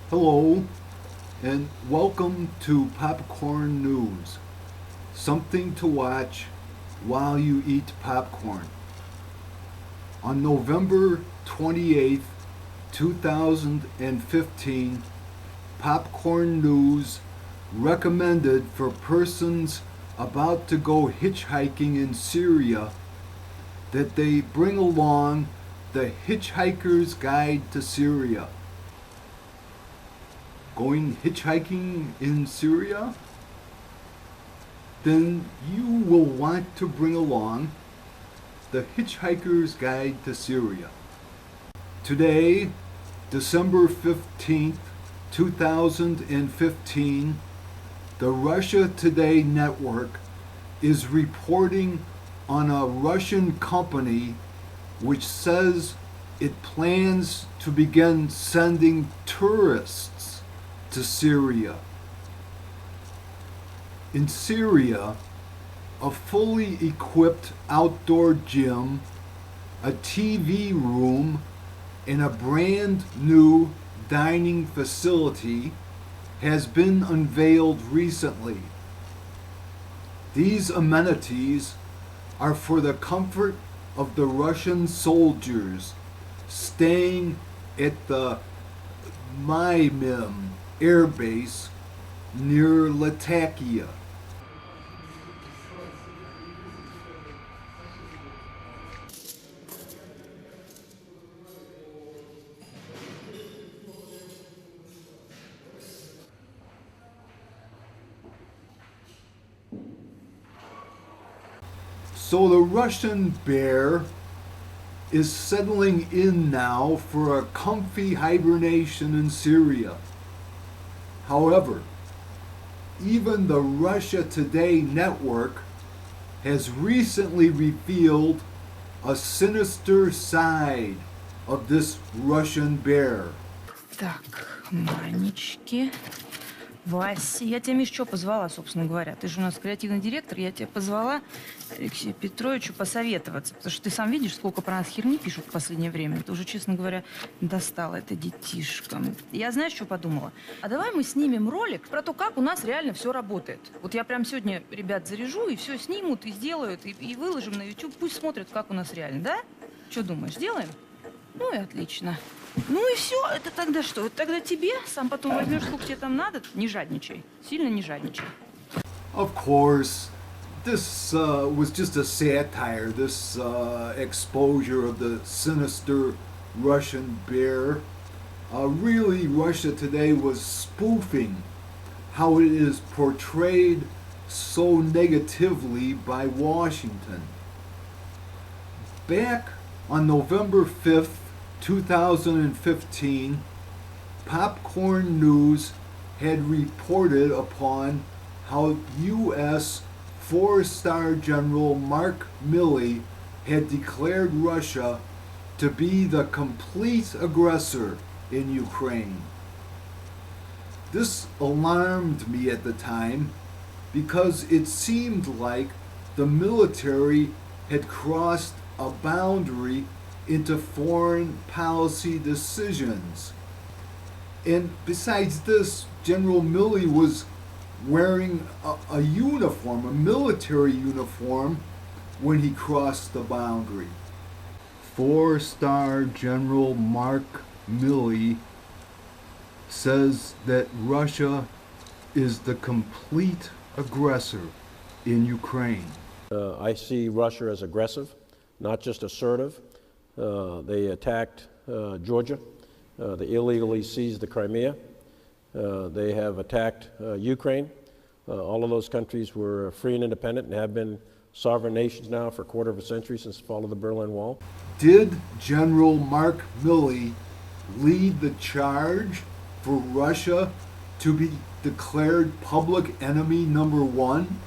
Hello, and welcome to Popcorn News. Something to watch while you eat popcorn. On November 28th, 2015, Popcorn News recommended for persons about to go hitchhiking in Syria that they bring along the Hitchhiker's Guide to Syria. Going hitchhiking in Syria? Then you will want to bring along the Hitchhiker's Guide to Syria. Today, December 15th, 2015, the Russia Today network is reporting on a Russian company which says it plans to begin sending tourists to Syria. In Syria, a fully equipped outdoor gym, a TV room, and a brand new dining facility has been unveiled recently. These amenities are for the comfort of the Russian soldiers staying at the Mymim air base near Latakia. So the Russian bear is settling in now for a comfy hibernation in Syria. However, even the Russia Today network has recently revealed a sinister side of this Russian bear. Так, Манечки. Вася, я тебя, Миш, что позвала, собственно говоря? Ты же у нас креативный директор, я тебя позвала Алексею Петровичу посоветоваться, потому что ты сам видишь, сколько про нас херни пишут в последнее время. Это уже, честно говоря, достало это детишкам. Я, знаешь, что подумала? А давай мы снимем ролик про то, как у нас реально все работает. Вот я прям сегодня ребят заряжу, и все снимут, и сделают, и выложим на YouTube. Пусть смотрят, как у нас реально, да? Что думаешь, сделаем? Ну и отлично. Ну и все, это тогда что? Тогда тебе сам потом возьмешь, сколько тебе там надо. Не жадничай, сильно не жадничай. Of course, this was just a satire, this exposure of the sinister Russian bear. Really, Russia Today was spoofing how it is portrayed so negatively by Washington. Back on November 5th, 2015, Popcorn News had reported upon how U.S. four-star General Mark Milley had declared Russia to be the complete aggressor in Ukraine. This alarmed me at the time because it seemed like the military had crossed a boundary into foreign policy decisions. And besides this, General Milley was wearing a uniform, a military uniform, when he crossed the boundary. Four-star General Mark Milley says that Russia is the complete aggressor in Ukraine. I see Russia as aggressive, not just assertive. They attacked Georgia. They illegally seized the Crimea. They have attacked Ukraine. All of those countries were free and independent and have been sovereign nations now for a quarter of a century since the fall of the Berlin Wall. Did General Mark Milley lead the charge for Russia to be declared public enemy number one?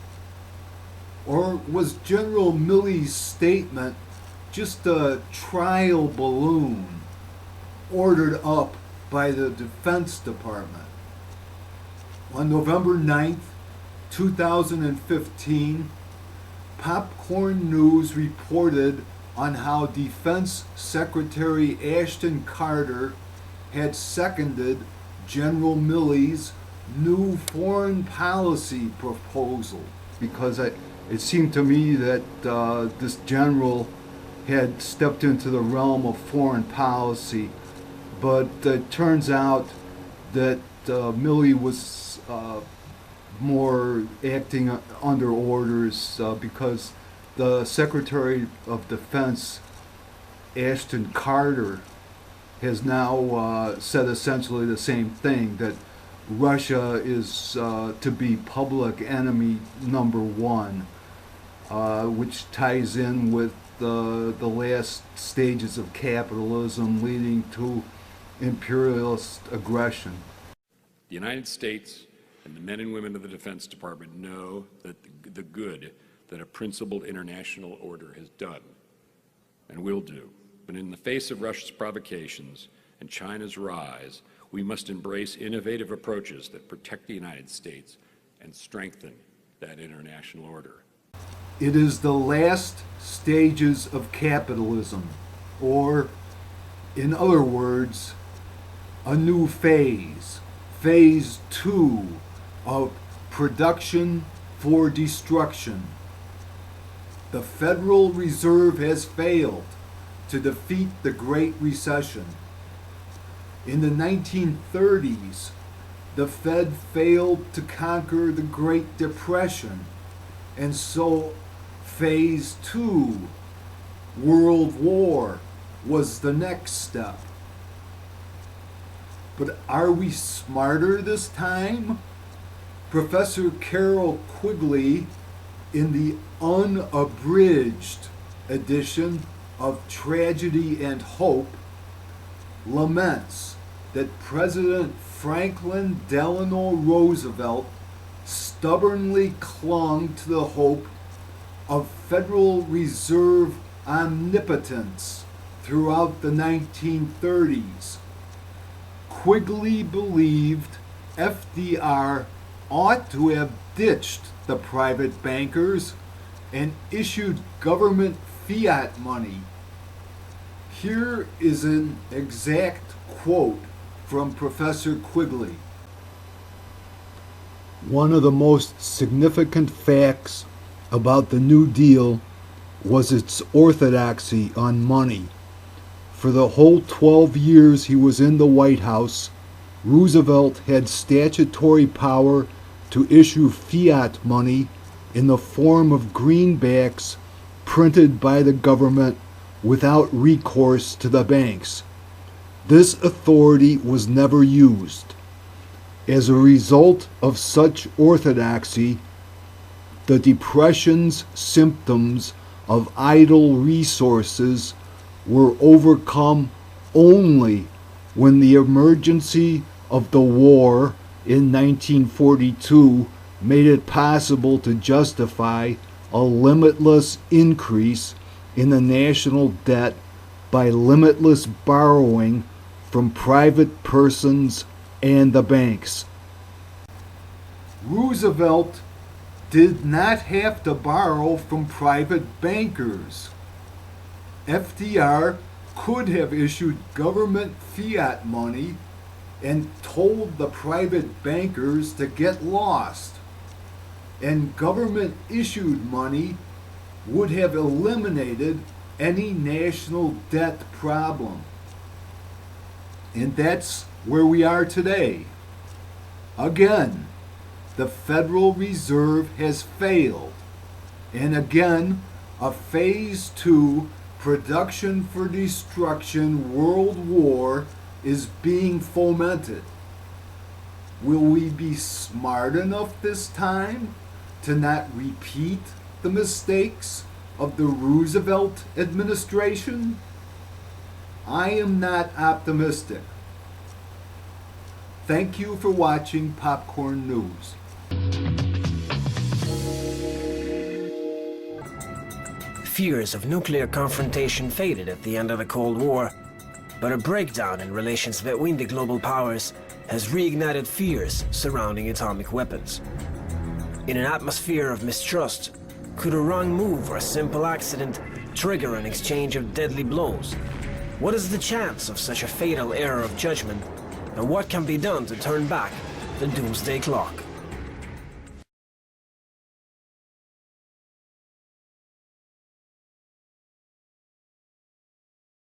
Or was General Milley's statement just a trial balloon ordered up by the Defense Department? On November 9th, 2015, Popcorn News reported on how Defense Secretary Ashton Carter had seconded General Milley's new foreign policy proposal, because it seemed to me that this general had stepped into the realm of foreign policy, but it turns out that Milley was more acting under orders because the Secretary of Defense, Ashton Carter, has now said essentially the same thing, that Russia is to be public enemy number one, which ties in with the last stages of capitalism leading to imperialist aggression. The United States and the men and women of the Defense Department know that the good that a principled international order has done and will do. But in the face of Russia's provocations and China's rise, we must embrace innovative approaches that protect the United States and strengthen that international order. It is the last stages of capitalism, or, in other words, a new phase, phase 2 of production for destruction. The Federal Reserve has failed to defeat the Great Recession. In the 1930s, the Fed failed to conquer the Great Depression, and so phase 2, World War, was the next step. But are we smarter this time? Professor Carol Quigley, in the unabridged edition of Tragedy and Hope, laments that President Franklin Delano Roosevelt stubbornly clung to the hope of Federal Reserve omnipotence throughout the 1930s. Quigley believed FDR ought to have ditched the private bankers and issued government fiat money. Here is an exact quote from Professor Quigley. One of the most significant facts about the New Deal was its orthodoxy on money. For the whole 12 years he was in the White House, Roosevelt had statutory power to issue fiat money in the form of greenbacks printed by the government without recourse to the banks. This authority was never used. As a result of such orthodoxy, the Depression's symptoms of idle resources were overcome only when the emergency of the war in 1942 made it possible to justify a limitless increase in the national debt by limitless borrowing from private persons and the banks. Roosevelt did not have to borrow from private bankers. FDR could have issued government fiat money and told the private bankers to get lost. And government issued money would have eliminated any national debt problem. And that's where we are today. Again, the Federal Reserve has failed. And again, a phase 2 production for destruction world war is being fomented. Will we be smart enough this time to not repeat the mistakes of the Roosevelt administration? I am not optimistic. Thank you for watching Popcorn News. Fears of nuclear confrontation faded at the end of the Cold War, but a breakdown in relations between the global powers has reignited fears surrounding atomic weapons. In an atmosphere of mistrust, could a wrong move or a simple accident trigger an exchange of deadly blows? What is the chance of such a fatal error of judgment and what can be done to turn back the doomsday clock.